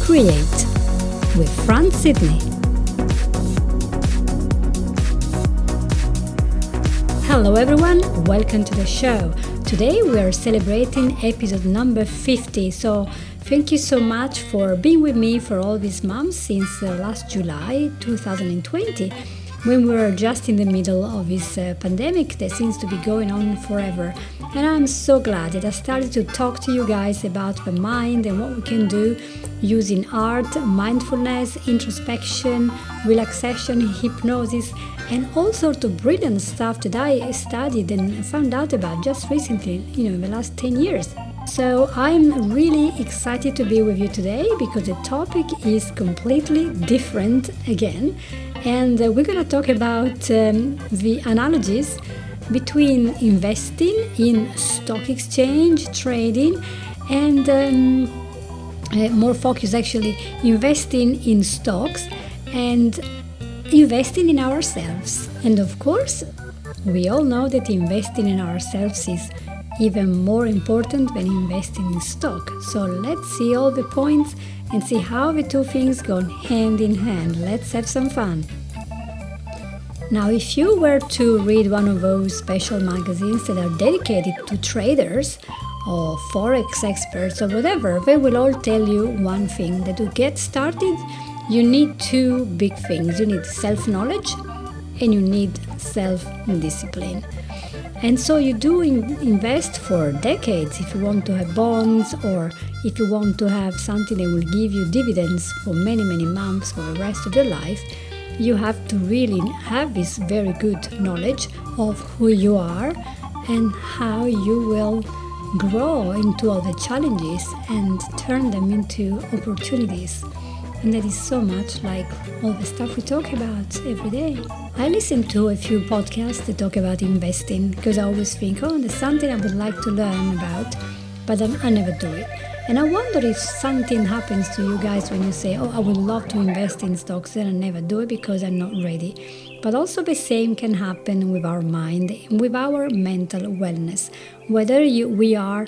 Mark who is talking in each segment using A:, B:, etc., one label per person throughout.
A: Create with Fran Sidney. Hello everyone, welcome to the show. Today we are celebrating episode number 50, so thank you so much for being with me for all these months since last July 2020, when we were just in the middle of this pandemic that seems to be going on forever. And I'm so glad that I started to talk to you guys about the mind and what we can do using art, mindfulness, introspection, relaxation, hypnosis, and all sorts of brilliant stuff that I studied and found out about just recently, in the last 10 years. So I'm really excited to be with you today because the topic is completely different again. And we're going to talk about the analogies between investing in stock exchange, trading, and more focus actually investing in stocks and investing in ourselves. And of course, we all know that investing in ourselves is even more important than investing in stock. So let's see all the points and see how the two things go hand in hand. Let's have some fun. Now, if you were to read one of those special magazines that are dedicated to traders or forex experts or whatever, they will all tell you one thing, that to get started, you need two big things. You need self-knowledge and you need self-discipline. And so you do invest for decades if you want to have bonds or if you want to have something that will give you dividends for many, many months for the rest of your life. You have to really have this very good knowledge of who you are and how you will grow into all the challenges and turn them into opportunities. And that is so much like all the stuff we talk about every day. I listen to a few podcasts that talk about investing because I always think, there's something I would like to learn about, but I never do it. And I wonder if something happens to you guys when you say, I would love to invest in stocks and I never do it because I'm not ready. But also the same can happen with our mind, with our mental wellness. Whether we are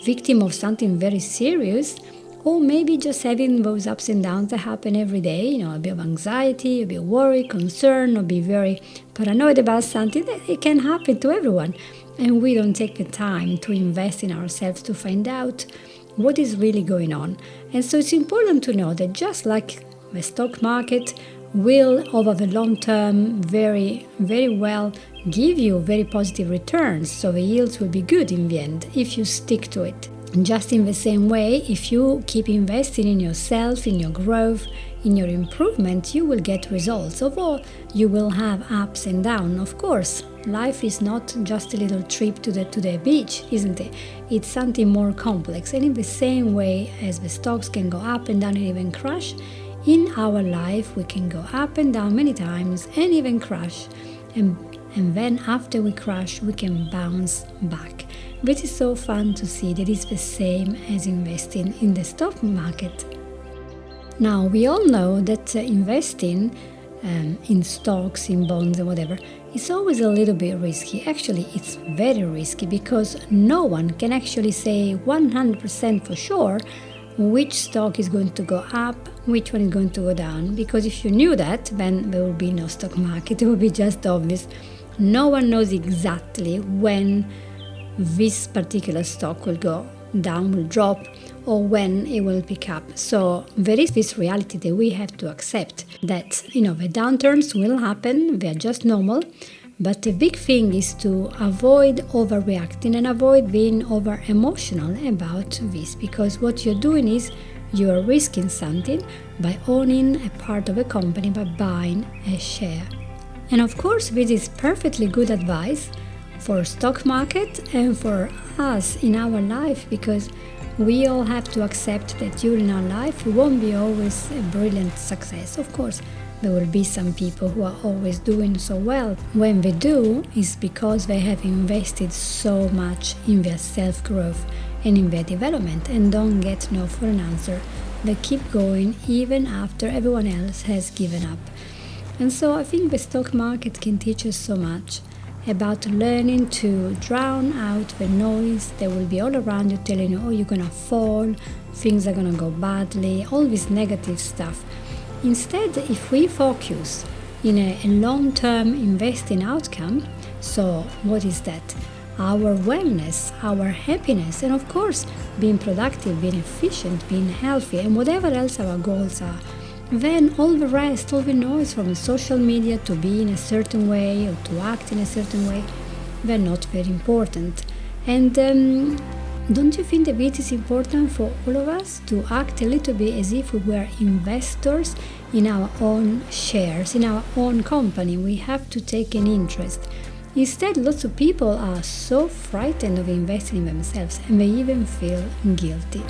A: victim of something very serious or maybe just having those ups and downs that happen every day, a bit of anxiety, a bit of worry, concern, or be very paranoid about something, that it can happen to everyone. And we don't take the time to invest in ourselves to find out what is really going on. And so it's important to know that just like the stock market will, over the long term, very, very well give you very positive returns. So the yields will be good in the end if you stick to it. And just in the same way, if you keep investing in yourself, in your growth, in your improvement, you will get results. Although you will have ups and downs, of course. Life is not just a little trip to the beach, isn't it? It's something more complex. And in the same way as the stocks can go up and down and even crash, in our life we can go up and down many times and even crash. And then after we crash, we can bounce back. Which is so fun to see that it's the same as investing in the stock market. Now, we all know that investing in stocks, in bonds and whatever, is always a little bit risky. Actually, it's very risky because no one can actually say 100% for sure which stock is going to go up, which one is going to go down. Because if you knew that, then there would be no stock market. It would be just obvious. No one knows exactly when this particular stock will go down, will drop, or when it will pick up. So there is this reality that we have to accept that, the downturns will happen, they're just normal, but the big thing is to avoid overreacting and avoid being over emotional about this, because what you're doing is you're risking something by owning a part of a company, by buying a share. And of course, this is perfectly good advice for stock market and for us in our life, because we all have to accept that during our life we won't be always a brilliant success. Of course, there will be some people who are always doing so well. When they do, it's because they have invested so much in their self-growth and in their development and don't get no for an answer. They keep going even after everyone else has given up. And so I think the stock market can teach us so much. about learning to drown out the noise that will be all around you telling you, oh, you're gonna fall, things are gonna go badly, all this negative stuff. Instead, if we focus in a long-term investing outcome, so what is that? Our wellness, our happiness, and of course, being productive, being efficient, being healthy, and whatever else our goals are, then all the rest, all the noise from social media to be in a certain way or to act in a certain way, they're not very important. And don't you think that it is important for all of us to act a little bit as if we were investors in our own shares, in our own company? We have to take an interest. Instead, lots of people are so frightened of investing in themselves, and they even feel guilty.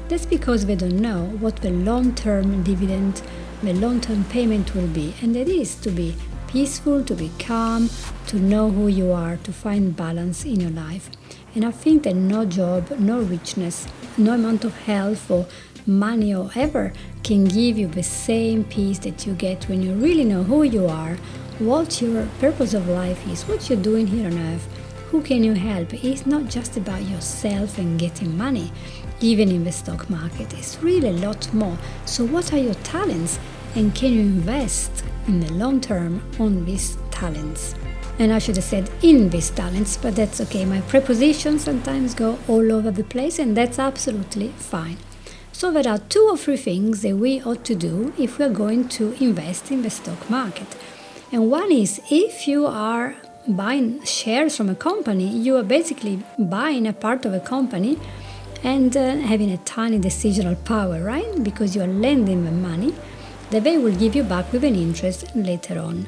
A: That's because they don't know what the long-term dividend, the long-term payment will be, and that is to be peaceful, to be calm, to know who you are, to find balance in your life. And I think that no job, no richness, no amount of health or money or ever can give you the same peace that you get when you really know who you are, what your purpose of life is, what you're doing here on earth, who can you help. It's not just about yourself and getting money, even in the stock market. It's really a lot more. So what are your talents, and can you invest in the long term on these talents? And I should have said in these talents, but that's okay. My prepositions sometimes go all over the place, and that's absolutely fine. So there are 2 or 3 things that we ought to do if we're going to invest in the stock market. And one is, if you are buying shares from a company, you are basically buying a part of a company and having a tiny decisional power, right? Because you are lending them money that they will give you back with an interest later on.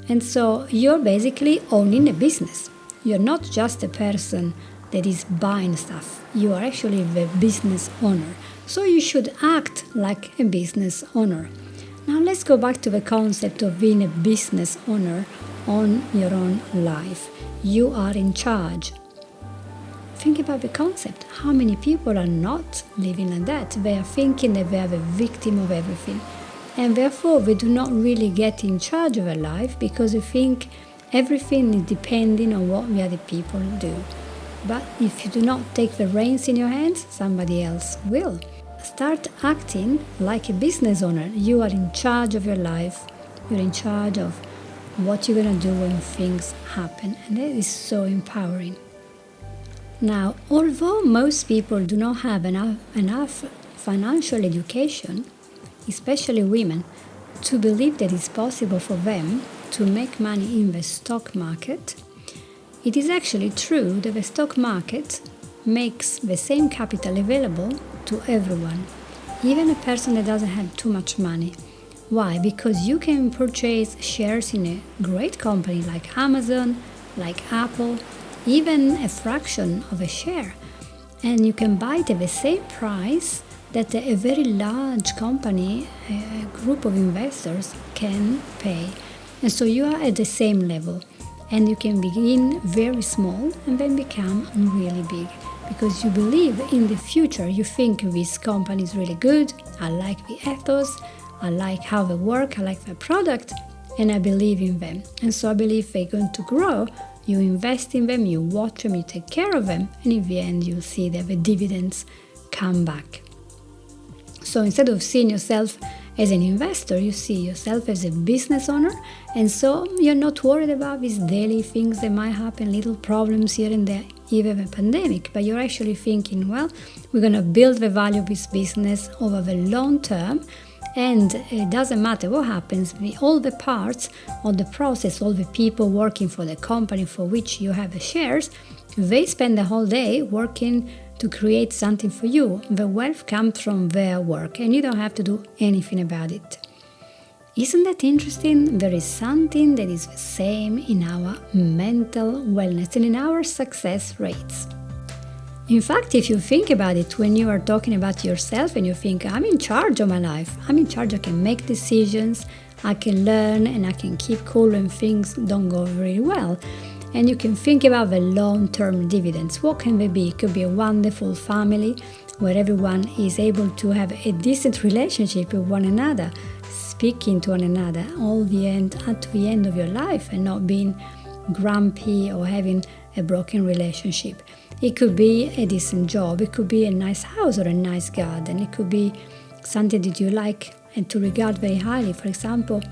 A: And so you're basically owning a business. You're not just a person that is buying stuff. You are actually the business owner. So you should act like a business owner. Now let's go back to the concept of being a business owner on your own life. You are in charge. Think about the concept. How many people are not living like that? They are thinking that they are the victim of everything. And therefore, they do not really get in charge of their life because they think everything is depending on what the other people do. But if you do not take the reins in your hands, somebody else will. Start acting like a business owner. You are in charge of your life. You're in charge of what you're going to do when things happen. And that is so empowering. Now, although most people do not have enough financial education, especially women, to believe that it's possible for them to make money in the stock market, it is actually true that the stock market makes the same capital available to everyone, even a person that doesn't have too much money. Why? Because you can purchase shares in a great company like Amazon, like Apple, even a fraction of a share, and you can buy it at the same price that a very large company, a group of investors can pay. And so you are at the same level, and you can begin very small and then become really big because you believe in the future. You think this company is really good, I like the ethos, I like how they work, I like their product, and I believe in them. And so I believe they're going to grow. You invest in them, you watch them, you take care of them, and in the end you'll see that the dividends come back. So instead of seeing yourself as an investor, you see yourself as a business owner, and so you're not worried about these daily things that might happen, little problems here and there, even a pandemic, but you're actually thinking, well, we're going to build the value of this business over the long term, and it doesn't matter what happens, all the parts of the process, all the people working for the company for which you have the shares, they spend the whole day working to create something for you. The wealth comes from their work, and you don't have to do anything about it. Isn't that interesting? There is something that is the same in our mental wellness and in our success rates. In fact, if you think about it, when you are talking about yourself and you think, I'm in charge of my life, I'm in charge, I can make decisions, I can learn, and I can keep cool when things don't go very well. And you can think about the long-term dividends. What can they be? It could be a wonderful family where everyone is able to have a decent relationship with one another, speaking to one another at the end of your life, and not being grumpy or having a broken relationship. It could be a decent job, it could be a nice house or a nice garden, it could be something that you like and to regard very highly, for example,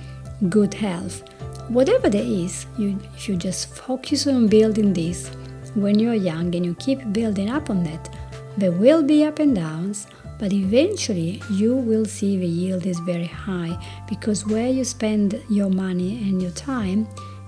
A: good health. Whatever there is, if you just focus on building this when you're young and you keep building up on that, there will be up and downs, but eventually you will see the yield is very high, because where you spend your money and your time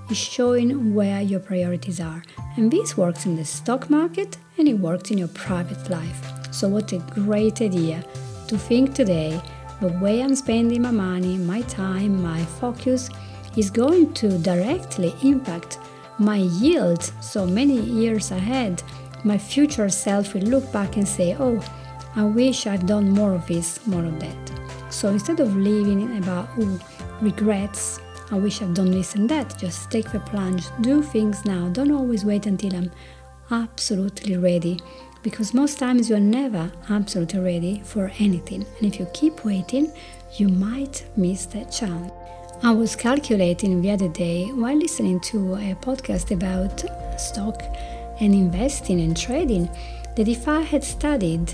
A: is showing where your priorities are. And this works in the stock market and it works in your private life. So what a great idea to think today, the way I'm spending my money, my time, my focus is going to directly impact my yield. So many years ahead, my future self will look back and say, oh, I wish I've done more of this, more of that. So instead of living about regrets, I wish I've done this and that, just take the plunge, do things now. Don't always wait until I'm absolutely ready, because most times you're never absolutely ready for anything. And if you keep waiting, you might miss that chance. I was calculating the other day while listening to a podcast about stock and investing and trading, that if I had studied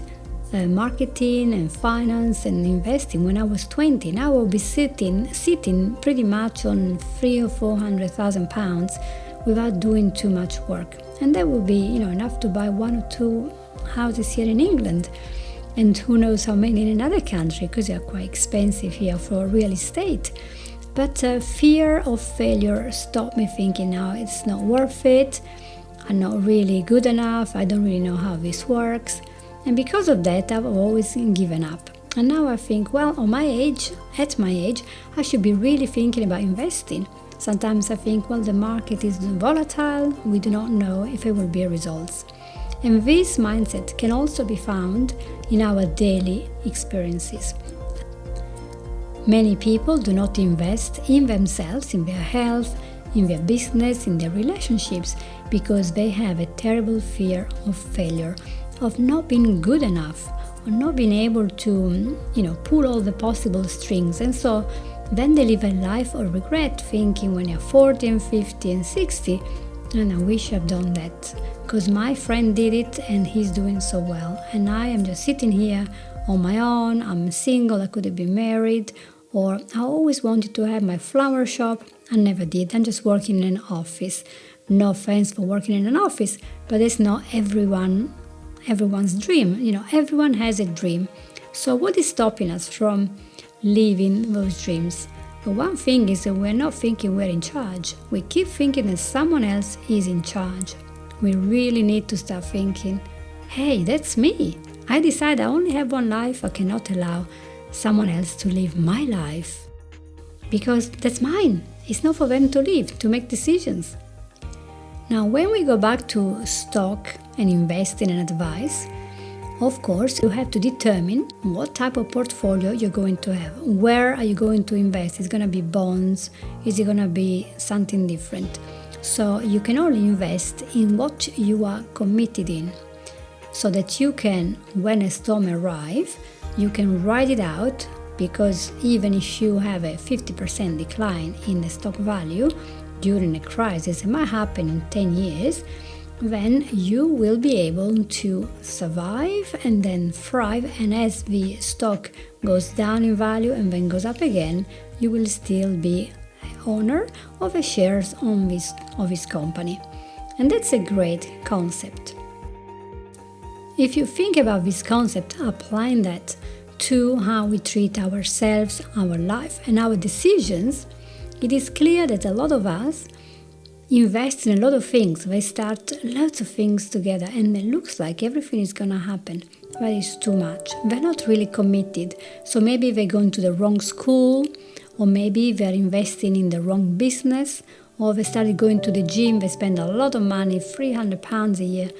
A: marketing and finance and investing when I was 20, now I would be sitting pretty much on 300,000 or 400,000 pounds without doing too much work, and that would be enough to buy 1 or 2 houses here in England, and who knows how many in another country, because they are quite expensive here for real estate. But fear of failure stopped me thinking, now it's not worth it, I'm not really good enough, I don't really know how this works. And because of that, I've always given up. And now I think, well, at my age, I should be really thinking about investing. Sometimes I think, well, the market is volatile, we do not know if there will be results. And this mindset can also be found in our daily experiences. Many people do not invest in themselves, in their health, in their business, in their relationships, because they have a terrible fear of failure, of not being good enough, or not being able to, pull all the possible strings. And so then they live a life of regret, thinking when you're 40 and 50 and 60, and I wish I've done that, because my friend did it and he's doing so well, and I am just sitting here on my own, I'm single, I could have been married, or I always wanted to have my flower shop, I never did, I'm just working in an office. No offense for working in an office, but it's not everyone's dream. Everyone has a dream. So what is stopping us from living those dreams? But one thing is that we're not thinking we're in charge. We keep thinking that someone else is in charge. We really need to start thinking, hey, that's me. I decide I only have one life. I cannot allow someone else to live my life, because that's mine. It's not for them to live, to make decisions. Now, when we go back to stock and investing and advice, of course, you have to determine what type of portfolio you're going to have. Where are you going to invest? Is it going to be bonds? Is it going to be something different? So you can only invest in what you are committed in, so that you can, when a storm arrives, you can ride it out, because even if you have a 50% decline in the stock value during a crisis, it might happen in 10 years, then you will be able to survive and then thrive. And as the stock goes down in value and then goes up again, you will still be owner of the shares of this company. And that's a great concept. If you think about this concept, applying that to how we treat ourselves, our life, and our decisions, it is clear that a lot of us invest in a lot of things. They start lots of things together and it looks like everything is going to happen, but it's too much. They're not really committed. So maybe they're going to the wrong school, or maybe they're investing in the wrong business, or they started going to the gym. They spend a lot of money, £300 a year,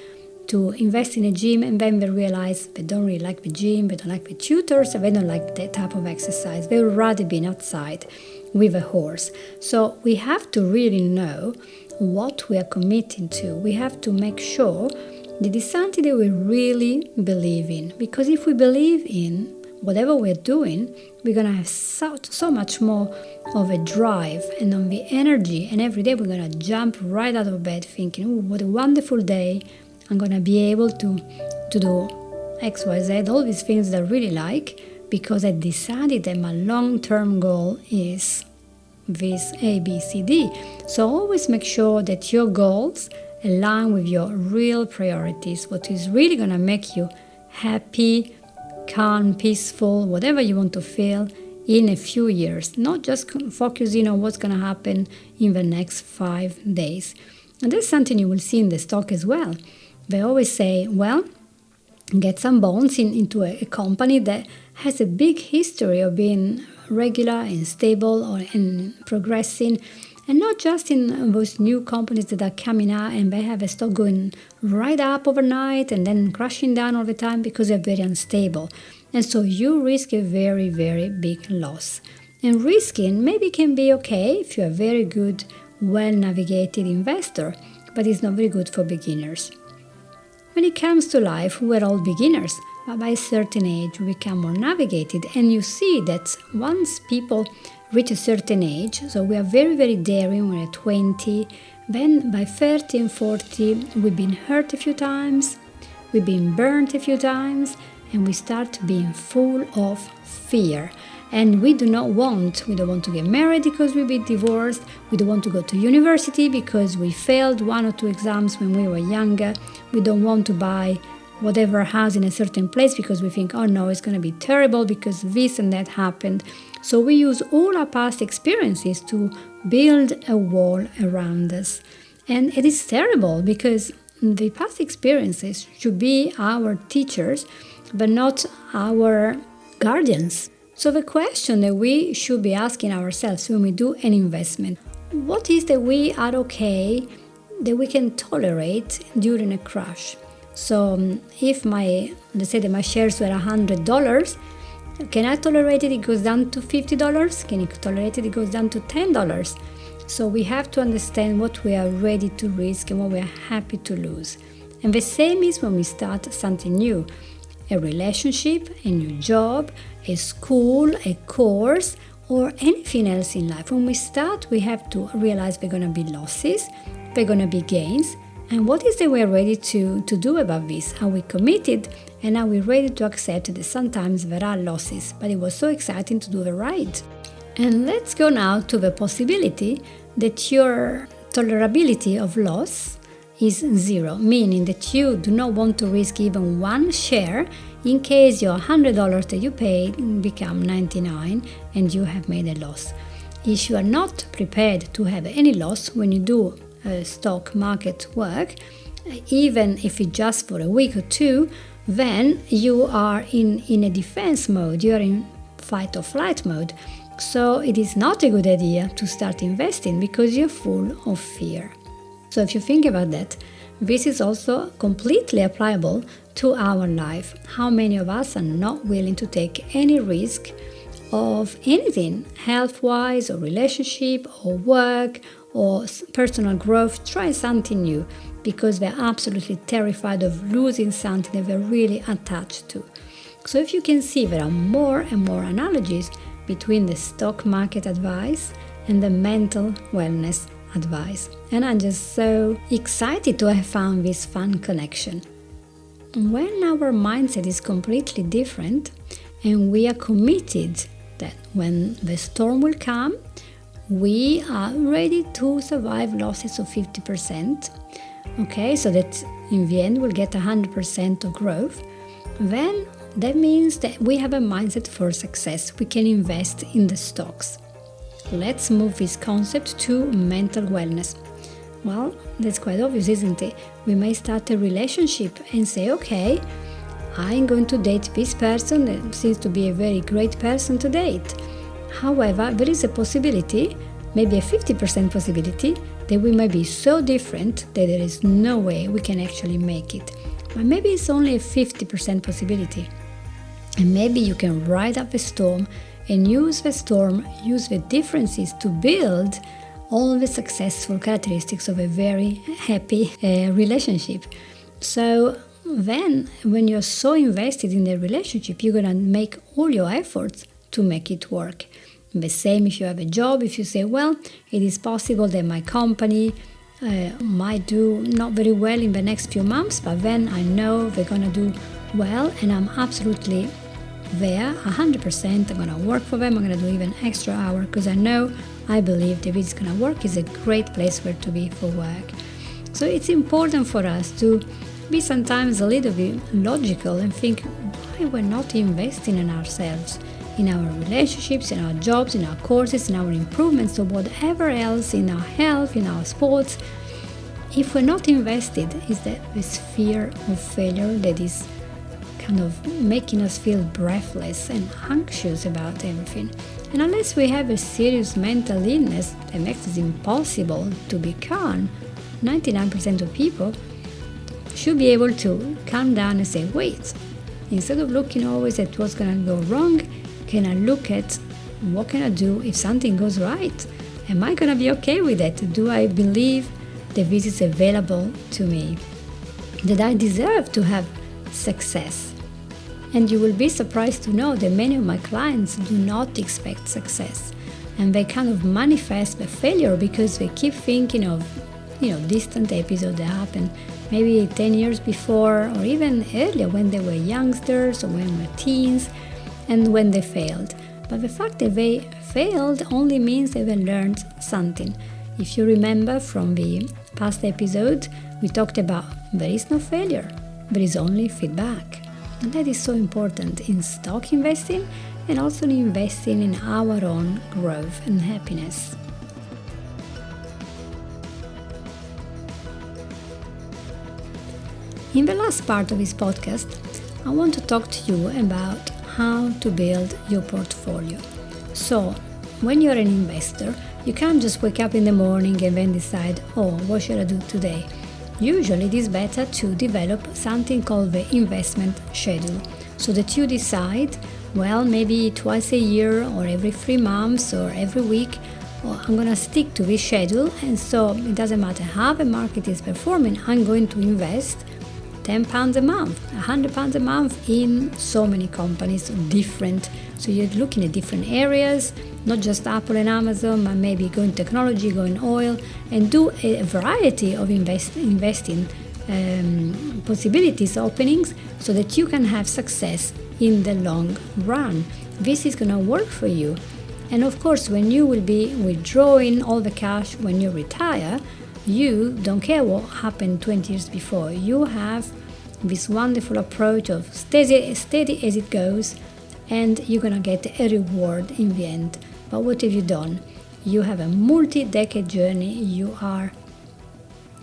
A: to invest in a gym, and then they realize they don't really like the gym, they don't like the tutors, they don't like that type of exercise. They would rather be outside with a horse. So we have to really know what we are committing to. We have to make sure that it's something that we really believe in. Because if we believe in whatever we're doing, we're going to have so much more of a drive and on the energy. And every day we're going to jump right out of bed thinking, oh, what a wonderful day. I'm going to be able to do X, Y, Z, all these things that I really like, because I decided that my long-term goal is this A, B, C, D. So always make sure that your goals align with your real priorities, what is really going to make you happy, calm, peaceful, whatever you want to feel in a few years, not just focusing on what's going to happen in the next 5 days. And that's something you will see in the stock as well. They always say, well, get some bonds into a company that has a big history of being regular and stable and progressing, and not just in those new companies that are coming out and they have a stock going right up overnight and then crashing down all the time because they're very unstable. And so you risk a very, very big loss. And risking maybe can be okay if you're a very good, well-navigated investor, but it's not very good for beginners. When it comes to life, we're all beginners, but by a certain age we become more navigated, and you see that once people reach a certain age, so we are very, very daring when we're 20, then by 30 and 40 we've been hurt a few times, we've been burnt a few times, and we start being full of fear. And we don't want to get married because we'll be divorced. We don't want to go to university because we failed 1 or 2 exams when we were younger. We don't want to buy whatever house in a certain place because we think, oh no, it's going to be terrible because this and that happened. So we use all our past experiences to build a wall around us. And it is terrible because the past experiences should be our teachers, but not our guardians. So the question that we should be asking ourselves when we do an investment, what is that we are okay, that we can tolerate during a crash? So if let's say that my shares were $100, can I tolerate it goes down to $50? Can you tolerate it goes down to $10? So we have to understand what we are ready to risk and what we are happy to lose. And the same is when we start something new. A relationship, a new job, a school, a course, or anything else in life. When we start, we have to realize there are going to be losses, there are going to be gains, and what is that we're ready to do about this? Are we committed, and are we ready to accept that sometimes there are losses, but it was so exciting to do the right? And let's go now to the possibility that your tolerability of loss is 0, meaning that you do not want to risk even 1 share in case your $100 that you paid become 99 and you have made a loss. If you are not prepared to have any loss when you do stock market work, even if it's just for a week or 2, then you are in a defense mode, you are in fight or flight mode. So it is not a good idea to start investing because you're full of fear. So if you think about that, this is also completely applicable to our life. How many of us are not willing to take any risk of anything, health-wise or relationship or work or personal growth, try something new because they're absolutely terrified of losing something that they're really attached to. So if you can see, there are more and more analogies between the stock market advice and the mental wellness advice. And I'm just so excited to have found this fun connection. When our mindset is completely different and we are committed that when the storm will come, we are ready to survive losses of 50%, okay, so that in the end we'll get 100% of growth, then that means that we have a mindset for success. We can invest in the stocks. Let's move this concept to mental wellness. Well, that's quite obvious, isn't it? We may start a relationship and say, okay, I'm going to date this person that seems to be a very great person to date. However, there is a possibility, maybe a 50% possibility, that we might be so different that there is no way we can actually make it. But maybe it's only a 50% possibility. And maybe you can ride up the storm and use the differences to build all the successful characteristics of a very happy relationship. So then when you're so invested in the relationship, you're going to make all your efforts to make it work. The same if you have a job, if you say, well, it is possible that my company might do not very well in the next few months, but then I know they're going to do well, and I'm absolutely there 100%. I'm going to work for them. I'm going to do even extra hour because I believe that it's going to work. It's a great place where to be for work. So it's important for us to be sometimes a little bit logical and think why we're not investing in ourselves, in our relationships, in our jobs, in our courses, in our improvements, or whatever else, in our health, in our sports. If we're not invested, is that this fear of failure that is kind of making us feel breathless and anxious about everything. And unless we have a serious mental illness that makes it impossible to be calm, 99% of people should be able to calm down and say, wait, instead of looking always at what's going to go wrong, can I look at what can I do if something goes right? Am I going to be okay with it? Do I believe that this is available to me? That I deserve to have success? And you will be surprised to know that many of my clients do not expect success. And they kind of manifest the failure because they keep thinking of, distant episodes that happened maybe 10 years before or even earlier when they were youngsters or when they were teens and when they failed. But the fact that they failed only means that they learned something. If you remember from the past episode, we talked about there is no failure, there is only feedback. And that is so important in stock investing and also in investing in our own growth and happiness. In the last part of this podcast, I want to talk to you about how to build your portfolio. So, when you're an investor, you can't just wake up in the morning and then decide, what should I do today? Usually it is better to develop something called the investment schedule, so that you decide, maybe twice a year or every 3 months or every week, I'm going to stick to this schedule, and so it doesn't matter how the market is performing, I'm going to invest £10 a month, £100 a month in so many companies, different. So you're looking at different areas, not just Apple and Amazon, but maybe go in technology, go in oil, and do a variety of investing possibilities, openings, so that you can have success in the long run. This is going to work for you. And of course, when you will be withdrawing all the cash when you retire, you don't care what happened 20 years before. You have this wonderful approach of steady as it goes, and you're going to get a reward in the end. But what have you done? You have a multi-decade journey. You are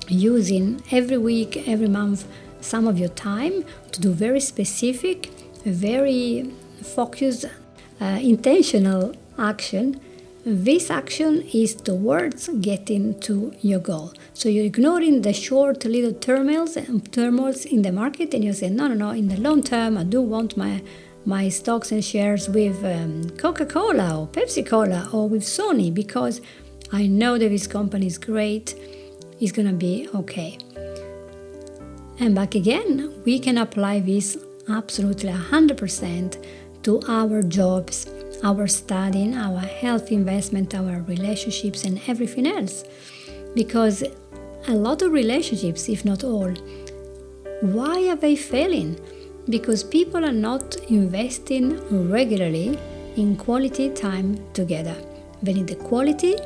A: using every week, every month, some of your time to do very specific, very focused, intentional action. This action is towards getting to your goal. So you're ignoring the short little turmoils in the market, and you say, no, in the long term, I do want my stocks and shares with Coca-Cola or Pepsi-Cola or with Sony, because I know that this company is great, it's going to be okay. And back again, we can apply this absolutely 100% to our jobs, our studying, our health investment, our relationships, and everything else. Because a lot of relationships, if not all, why are they failing? Because people are not investing regularly in quality time together. They need the quality,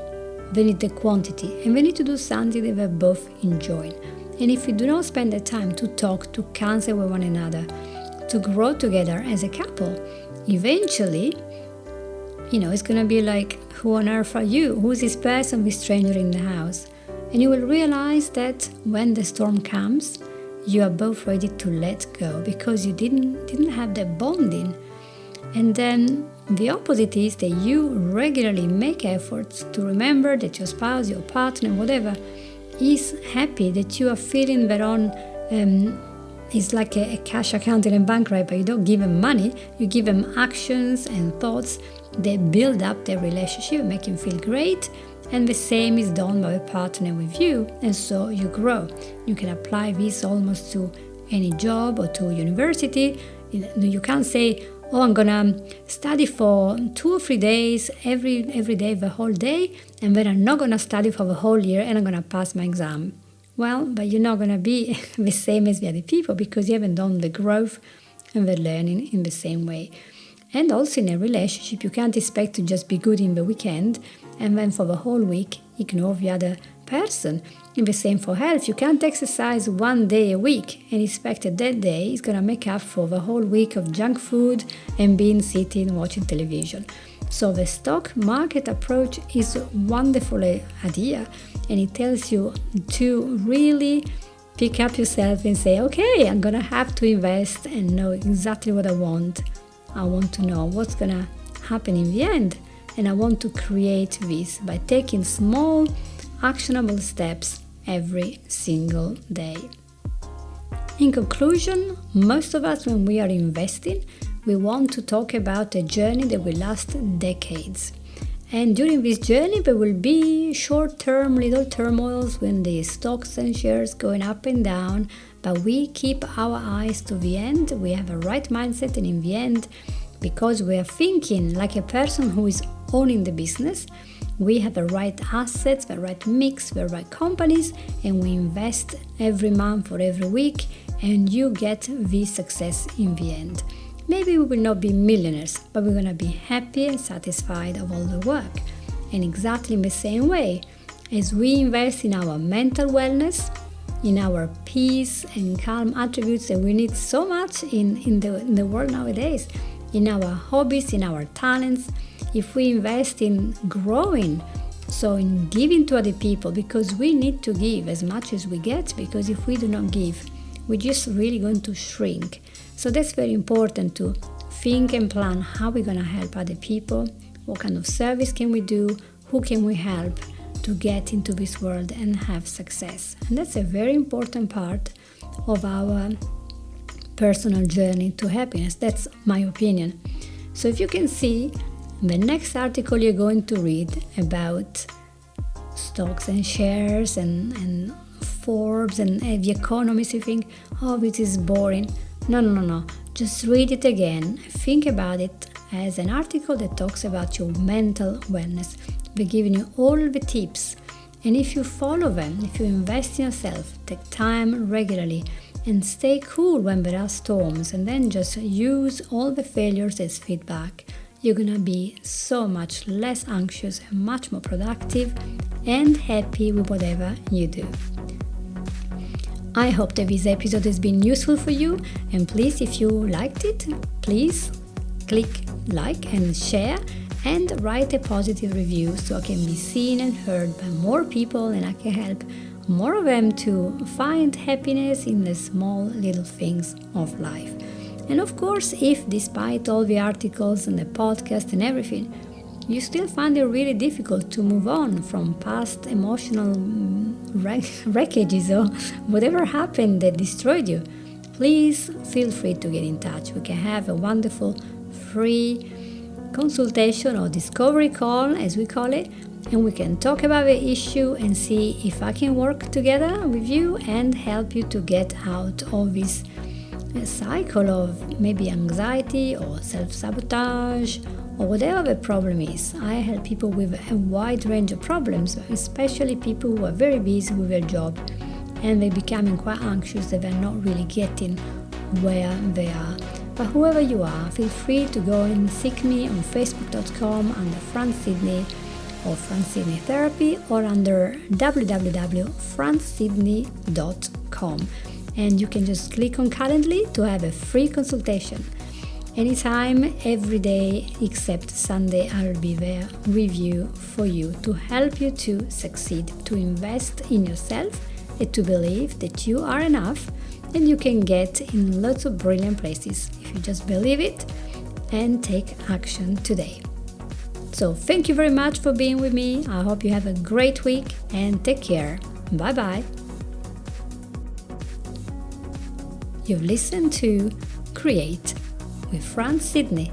A: they need the quantity, and they need to do something that they're both enjoying. And if you do not spend the time to talk, to counsel with one another, to grow together as a couple, eventually, it's going to be like, who on earth are you? Who's this person, this stranger in the house? And you will realize that when the storm comes, you are both ready to let go because you didn't have that bonding. And then the opposite is that you regularly make efforts to remember that your spouse, your partner, whatever, is happy, that you are feeling their own. It's like a cash account in a bank, right? But you don't give them money, you give them actions and thoughts that build up their relationship, make them feel great. And the same is done by a partner with you, and so you grow. You can apply this almost to any job or to university. You can't say, oh, I'm gonna study for 2 or 3 days every day, the whole day, and then I'm not gonna study for the whole year and I'm gonna pass my exam. Well, but you're not gonna be the same as the other people because you haven't done the growth and the learning in the same way. And also in a relationship, you can't expect to just be good in the weekend and then for the whole week ignore the other person. And the same for health. You can't exercise 1 day a week and expect that day is going to make up for the whole week of junk food and being sitting watching television. So the stock market approach is a wonderful idea, and it tells you to really pick up yourself and say, okay, I'm going to have to invest and know exactly what I want. I want to know what's going to happen in the end, and I want to create this by taking small, actionable steps every single day. In conclusion, most of us, when we are investing, we want to talk about a journey that will last decades. And during this journey, there will be short-term little turmoils when the stocks and shares going up and down, but we keep our eyes to the end. We have a right mindset, and in the end, because we are thinking like a person who is owning the business, we have the right assets, the right mix, the right companies, and we invest every month or every week, and you get the success in the end. Maybe we will not be millionaires, but we're going to be happy and satisfied of all the work. And exactly in the same way, as we invest in our mental wellness, in our peace and calm attributes that we need so much in the world nowadays, in our hobbies, in our talents, if we invest in growing, so in giving to other people, because we need to give as much as we get, because if we do not give, we're just really going to shrink. So that's very important to think and plan how we're going to help other people, what kind of service can we do, who can we help to get into this world and have success. And that's a very important part of our personal journey to happiness. That's my opinion. So if you can see, the next article you're going to read about stocks and shares and Forbes and the economists, you think, oh, this is boring. No. Just read it again. Think about it as an article that talks about your mental wellness. They're giving you all the tips. And if you follow them, if you invest in yourself, take time regularly, and stay cool when there are storms, and then just use all the failures as feedback, you're gonna be so much less anxious and much more productive and happy with whatever you do. I hope that this episode has been useful for you, and please, if you liked it, please click like and share and write a positive review so I can be seen and heard by more people and I can help more of them to find happiness in the small little things of life. And of course, if despite all the articles and the podcast and everything, you still find it really difficult to move on from past emotional wreckages or whatever happened that destroyed you, please feel free to get in touch. We can have a wonderful free consultation or discovery call, as we call it, and we can talk about the issue and see if I can work together with you and help you to get out of this cycle of maybe anxiety or self-sabotage or whatever the problem is. I help people with a wide range of problems, especially people who are very busy with their job and they're becoming quite anxious that they're not really getting where they are. But whoever you are, feel free to go and seek me on facebook.com under Fran Sydney or Fran Sydney Therapy, or under www.fransydney.com, and you can just click on Calendly to have a free consultation. Anytime, every day except Sunday, I will be there with you for you to help you to succeed, to invest in yourself and to believe that you are enough and you can get in lots of brilliant places if you just believe it and take action today. So thank you very much for being with me. I hope you have a great week and take care. Bye bye. You've listened to Create with Fran Sydney.